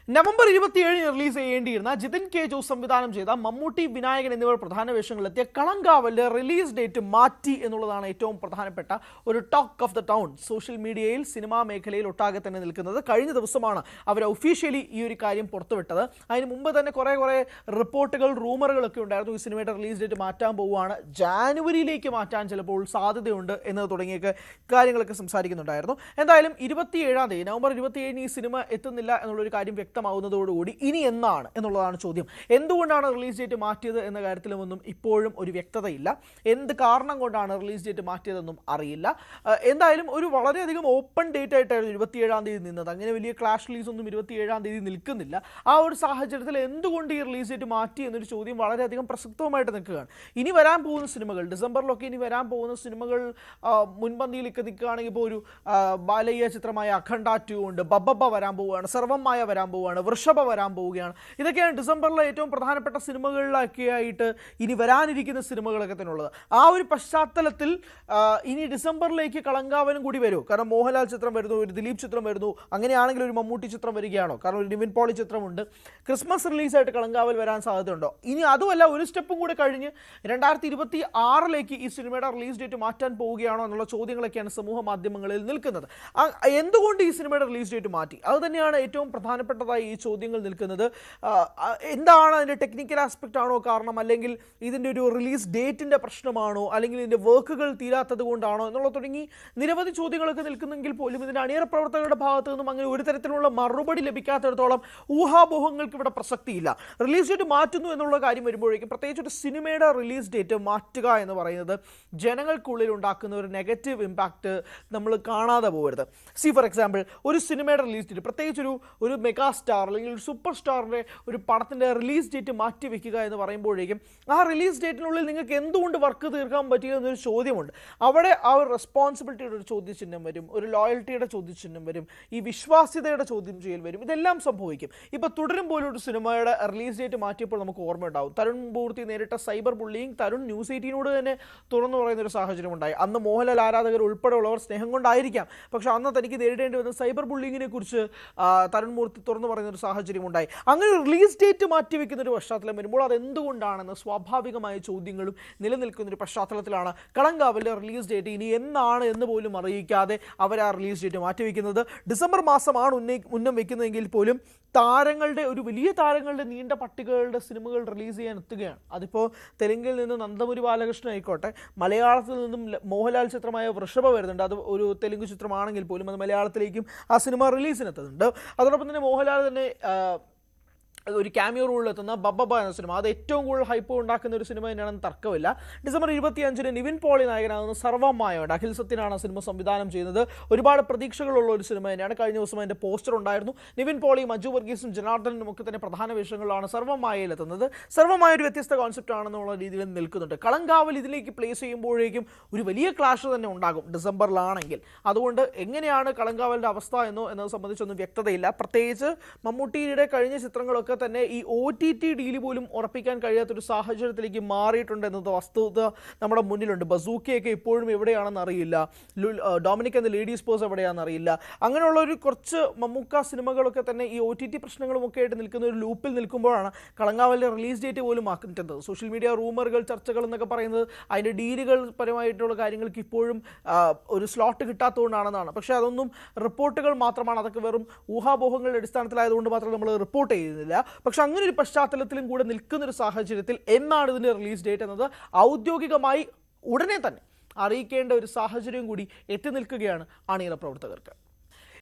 November 27 release ചെയ്യേണ്ടിയിരുന്ന Jithin K Jose സംവിധാനം ചെയ്ത മമ്മൂട്ടി, വിനായകൻ എന്നിവർ പ്രധാന വേഷങ്ങളിലെത്തിയ കളങ്കാവലിന്റെ റിലീസ് ഡേറ്റ് മാറ്റി എന്നുള്ളതാണ് ഏറ്റവും പ്രധാനപ്പെട്ട ഒരു talk of the town. Social മീഡിയയിൽ, സിനിമാ മേഖലയിൽ ഒട്ടാകെ തന്നെ നിൽക്കുന്നത്. കഴിഞ്ഞ ദിവസമാണ് അവർ ഒഫീഷ്യലി ഈ ഒരു കാര്യം പുറത്തുവിട്ടത്. അതിന് മുമ്പ് തന്നെ കുറേ റിപ്പോർട്ടുകൾ, റൂമറുകളൊക്കെ ഉണ്ടായിരുന്നു. ഈ സിനിമയുടെ റിലീസ് ഡേറ്റ് മാറ്റാൻ പോവുകയാണ്, ജാനുവരിയിലേക്ക് മാറ്റാൻ ചിലപ്പോൾ സാധ്യതയുണ്ട് എന്നത് തുടങ്ങിയ കാര്യങ്ങളൊക്കെ സംസാരിക്കുന്നുണ്ടായിരുന്നു. എന്തായാലും 27-ാം തീയതി, നവംബർ 27 ഈ സിനിമ എത്തുന്നില്ല എന്നുള്ളൊരു കാര്യം വ്യക്തമാവുന്നതോടുകൂടി ഇനി എന്നാണ് എന്നുള്ളതാണ് ചോദ്യം. എന്തുകൊണ്ടാണ് റിലീസ് ഡേറ്റ് മാറ്റിയത് എന്ന കാര്യത്തിലുമൊന്നും ഇപ്പോഴും ഒരു വ്യക്തതയില്ല. എന്ത് കാരണം കൊണ്ടാണ് റിലീസ് ഡേറ്റ് മാറ്റിയതെന്നും അറിയില്ല. എന്തായാലും ഒരു വളരെയധികം ഓപ്പൺ ഡേറ്റ് ആയിട്ടായിരുന്നു 27-ാം തീയതി നിന്നത്. അങ്ങനെ വലിയ ക്ലാഷ് റിലീസ് ഒന്നും 27-ാം തീയതി നിൽക്കുന്നില്ല. ആ ഒരു സാഹചര്യത്തിൽ എന്തുകൊണ്ട് ഈ റിലീസ് ഡേറ്റ് മാറ്റി എന്നൊരു ചോദ്യം വളരെയധികം പ്രസക്തവുമായിട്ട് നിൽക്കുകയാണ്. ഇനി വരാൻ പോകുന്ന സിനിമകൾ, ഡിസംബറിലൊക്കെ ഇനി വരാൻ പോകുന്ന സിനിമകൾ മുൻപന്തിയിലേക്ക് നിൽക്കുകയാണെങ്കിൽ ഇപ്പോൾ ഒരു ബാലയ്യ ചിത്രമായ അഖണ്ഡ 2 ഉണ്ട്, ബബ്ബ വരാൻ പോവുകയാണ്, സർവമായ വരാൻ പോവുകയാണ്, വൃഷഭ വരാൻ പോവുകയാണ്. ഇതൊക്കെയാണ് ഡിസംബറിലെ ഏറ്റവും പ്രധാനപ്പെട്ട സിനിമകളിലൊക്കെ ആയിട്ട് ഇനി വരാനിരിക്കുന്ന സിനിമകളൊക്കെ തന്നെ ഉള്ളത്. ആ ഒരു പശ്ചാത്തലത്തിൽ ഇനി ഡിസംബറിലേക്ക് കളങ്കാവലും കൂടി വരുമോ? കാരണം മോഹൻലാൽ ചിത്രം വരുന്നു, ഒരു ദിലീപ് ചിത്രം വരുന്നു, അങ്ങനെയാണെങ്കിൽ ഒരു മമ്മൂട്ടി ചിത്രം വരികയാണോ? കാരണം ഒരു നിവിൻ പോളി ചിത്രമുണ്ട്. ക്രിസ്മസ് റിലീസായിട്ട് കളങ്കാവൽ വരാൻ സാധ്യതയുണ്ടോ? ഇനി അതുമല്ല, ഒരു സ്റ്റെപ്പും കൂടെ കഴിഞ്ഞ് 2026 ഈ സിനിമയുടെ റിലീസ് ഡേറ്റ് മാറ്റാൻ പോവുകയാണോ എന്നുള്ള ചോദ്യങ്ങളൊക്കെയാണ് സമൂഹ മാധ്യമങ്ങളിൽ നിൽക്കുന്നത്. എന്തുകൊണ്ട് ഈ സിനിമയുടെ റിലീസ് ഡേറ്റ് മാറ്റി? അത് തന്നെയാണ് ഏറ്റവും പ്രധാനപ്പെട്ടതായി ഈ ചോദ്യങ്ങൾ നിൽക്കുന്നത്. എന്താണ് അതിൻ്റെ ടെക്നിക്കൽ ആസ്പെക്റ്റ് ആണോ കാരണം, അല്ലെങ്കിൽ ഇതിൻ്റെ ഒരു റിലീസ് ഡേറ്റിൻ്റെ പ്രശ്നമാണോ, അല്ലെങ്കിൽ ഇതിൻ്റെ വർക്കുകൾ തീരാത്തത് കൊണ്ടാണോ എന്നുള്ള തുടങ്ങി നിരവധി ചോദ്യങ്ങളൊക്കെ നിൽക്കുന്നെങ്കിൽ പോലും ഇതിൻ്റെ അണിയറ പ്രവർത്തകരുടെ ഭാഗത്തു നിന്നും അങ്ങനെ ഒരു തരത്തിലുള്ള മറുപടി ലഭിക്കാത്തിടത്തോളം ഊഹാപോഹങ്ങൾക്ക് ഇവിടെ പ്രസക്തിയില്ല. റിലീസ് ഡേറ്റ് മാറ്റുന്നു എന്നുള്ള കാര്യം വരുമ്പോഴേക്കും, പ്രത്യേകിച്ച് ഒരു സിനിമയുടെ റിലീസ് ഡേറ്റ് മാറ്റുക എന്ന് പറയുന്നത് ജനങ്ങൾക്കുള്ളിൽ ഉണ്ടാക്കുന്ന ഒരു നെഗറ്റീവ് ഇമ്പാക്റ്റ് നമ്മൾ കാണാതെ പോകരുത്. ഫോർ എക്സാമ്പിൾ, ഒരു സിനിമയുടെ റിലീസ് ഡേറ്റ്, പ്രത്യേകിച്ച് ഒരു മെഗാ സ്റ്റാർ അല്ലെങ്കിൽ ഒരു സൂപ്പർ സ്റ്റാറിൻ്റെ ഒരു പടത്തിൻ്റെ റിലീസ് ഡേറ്റ് മാറ്റി വെക്കുക എന്ന് പറയുമ്പോഴേക്കും ആ റിലീസ് ഡേറ്റിനുള്ളിൽ നിങ്ങൾക്ക് എന്തുകൊണ്ട് വർക്ക് തീർക്കാൻ പറ്റില്ല എന്നൊരു ചോദ്യമുണ്ട്. അവിടെ ആ ഒരു റെസ്പോൺസിബിലിറ്റിയുടെ ഒരു ചോദ്യചിഹ്നം വരും, ഒരു ലോയൽറ്റിയുടെ ചോദ്യചിഹ്നം വരും, ഈ വിശ്വാസ്യതയുടെ ചോദ്യം ചെയ്യൽ വരും. ഇതെല്ലാം സംഭവിക്കും. ഇപ്പോൾ തുടരും പോലും ഒരു സിനിമയുടെ റിലീസ് ഡേറ്റ് മാറ്റിയപ്പോൾ നമുക്ക് ഓർമ്മയുണ്ടാവും, തരുൺ മൂർത്തി നേരിട്ട സൈബർ ബുള്ളിയിങ് തരുൺ ന്യൂസ് 18 തന്നെ തുറന്നു പറയുന്ന ഒരു സാഹചര്യം ഉണ്ടായി. അന്ന് മോഹൻലാൽ ആരാധകർ ഉൾപ്പെടെയുള്ളവർ സ്നേഹം കൊണ്ടായിരിക്കാം, പക്ഷെ അന്ന് തനിക്ക് നേരിടേണ്ടി വന്ന സൈബർ ബുള്ളിങ്ങിനെ കുറിച്ച് തരുൺ മൂർത്തി തുറന്നു പറയുന്ന ഒരു സാഹചര്യം ഉണ്ടായി. അങ്ങനെ റിലീസ് ഡേറ്റ് മാറ്റിവെക്കുന്ന ഒരു പശ്ചാത്തലം വരുമ്പോൾ അതെന്തുകൊണ്ടാണെന്ന് സ്വാഭാവികമായ ചോദ്യങ്ങളും നിലനിൽക്കുന്ന ഒരു പശ്ചാത്തലത്തിലാണ് കളങ്കാവലിൻ്റെ റിലീസ് ഡേറ്റ് ഇനി എന്നാണ് എന്ന് പോലും അറിയിക്കാതെ അവർ ആ റിലീസ് ഡേറ്റ് മാറ്റിവെക്കുന്നത്. ഡിസംബർ മാസമാണ് ഉന്നം വെക്കുന്നതെങ്കിൽ പോലും താരങ്ങളുടെ, ഒരു വലിയ താരങ്ങളുടെ നീണ്ട പട്ടികകളുടെ സിനിമകൾ റിലീസ് ചെയ്യാൻ എത്തുകയാണ്. അതിപ്പോൾ തെലുങ്കിൽ നിന്ന് നന്ദമുരി ബാലകൃഷ്ണൻ ആയിക്കോട്ടെ, മലയാളത്തിൽ നിന്നും മോഹൻലാൽ ചിത്രമായ വൃഷഭ വരുന്നുണ്ട്. അത് ഒരു തെലുങ്ക് ചിത്രമാണെങ്കിൽ പോലും അത് മലയാളത്തിലേക്കും ആ സിനിമ റിലീസിനെത്തുന്നുണ്ട്. അതോടൊപ്പം തന്നെ മോഹൻലാൽ തന്നെ ഒരു ക്യാമിയോ റോളിലെത്തുന്ന ബബ്ബ എന്ന സിനിമ, അത് ഏറ്റവും കൂടുതൽ ഹൈപ്പ് ഉണ്ടാക്കുന്ന ഒരു സിനിമ തന്നെയാണെന്ന് തർക്കമില്ല. ഡിസംബർ 25 നിവിൻ പോളി നായകനാകുന്ന സർവമായുണ്ട്. അഖിൽ സത്യനാണ് സിനിമ സംവിധാനം ചെയ്യുന്നത്. ഒരുപാട് പ്രതീക്ഷകളുള്ള ഒരു സിനിമ തന്നെയാണ്. കഴിഞ്ഞ ദിവസം അതിൻ്റെ പോസ്റ്റർ ഉണ്ടായിരുന്നു. നിവിൻ പോളിയും മഞ്ജു വർഗീസും ജനാർദ്ദനും ഒക്കെ തന്നെ പ്രധാന വേഷങ്ങളിലാണ് സർവമായയിലെത്തുന്നത്. സർവമായ ഒരു വ്യത്യസ്ത കോൺസെപ്റ്റ് ആണെന്നുള്ള രീതിയിൽ നിൽക്കുന്നുണ്ട്. കളങ്കാവൽ ഇതിലേക്ക് പ്ലേസ് ചെയ്യുമ്പോഴേക്കും ഒരു വലിയ ക്ലാഷ് തന്നെ ഉണ്ടാകും ഡിസംബറിലാണെങ്കിൽ. അതുകൊണ്ട് എങ്ങനെയാണ് കളങ്കാവലിൻ്റെ അവസ്ഥ എന്നത് സംബന്ധിച്ചൊന്നും വ്യക്തതയില്ല. പ്രത്യേകിച്ച് മമ്മൂട്ടിയുടെ കഴിഞ്ഞ ചിത്രങ്ങളൊക്കെ തന്നെ ഈ OTT ഡീല് പോലും ഉറപ്പിക്കാൻ കഴിയാത്തൊരു സാഹചര്യത്തിലേക്ക് മാറിയിട്ടുണ്ട് എന്നത് വസ്തുത നമ്മുടെ മുന്നിലുണ്ട്. ബസൂക്കയൊക്കെ ഇപ്പോഴും എവിടെയാണെന്ന് അറിയില്ല, ഡൊമിനിക് എന്ന ലേഡീസ് പേഴ്സ് എവിടെയാണെന്ന് അറിയില്ല. അങ്ങനെയുള്ള ഒരു കുറച്ച് മമ്മൂക്ക സിനിമകളൊക്കെ തന്നെ ഈ OTT പ്രശ്നങ്ങളുമൊക്കെ ആയിട്ട് നിൽക്കുന്ന ഒരു ലൂപ്പിൽ നിൽക്കുമ്പോഴാണ് കളങ്കാവലിൻ്റെ റിലീസ് ഡേറ്റ് പോലും മാറ്റുന്നത്. സോഷ്യൽ മീഡിയ റൂമറുകൾ, ചർച്ചകൾ എന്നൊക്കെ പറയുന്നത് അതിൻ്റെ ഡീലുകൾ പരമായിട്ടുള്ള കാര്യങ്ങൾക്ക് ഇപ്പോഴും ഒരു സ്ലോട്ട് കിട്ടാത്തതുകൊണ്ടാണെന്നാണ്. പക്ഷേ അതൊന്നും റിപ്പോർട്ടുകൾ മാത്രമാണ്, അതൊക്കെ വെറും ഊഹാപോഹങ്ങളുടെ അടിസ്ഥാനത്തിലായതുകൊണ്ട് മാത്രം നമ്മൾ റിപ്പോർട്ട് ചെയ്യുന്നില്ല. പക്ഷെ അങ്ങനെ ഒരു പശ്ചാത്തലത്തിലും കൂടെ നിൽക്കുന്നൊരു സാഹചര്യത്തിൽ എന്നാണ് ഇതിൻ്റെ റിലീസ് ഡേറ്റ് എന്നത് ഔദ്യോഗികമായി ഉടനെ തന്നെ അറിയിക്കേണ്ട ഒരു സാഹചര്യം കൂടി എത്തി നിൽക്കുകയാണ് അണിയറ പ്രവർത്തകർക്ക്.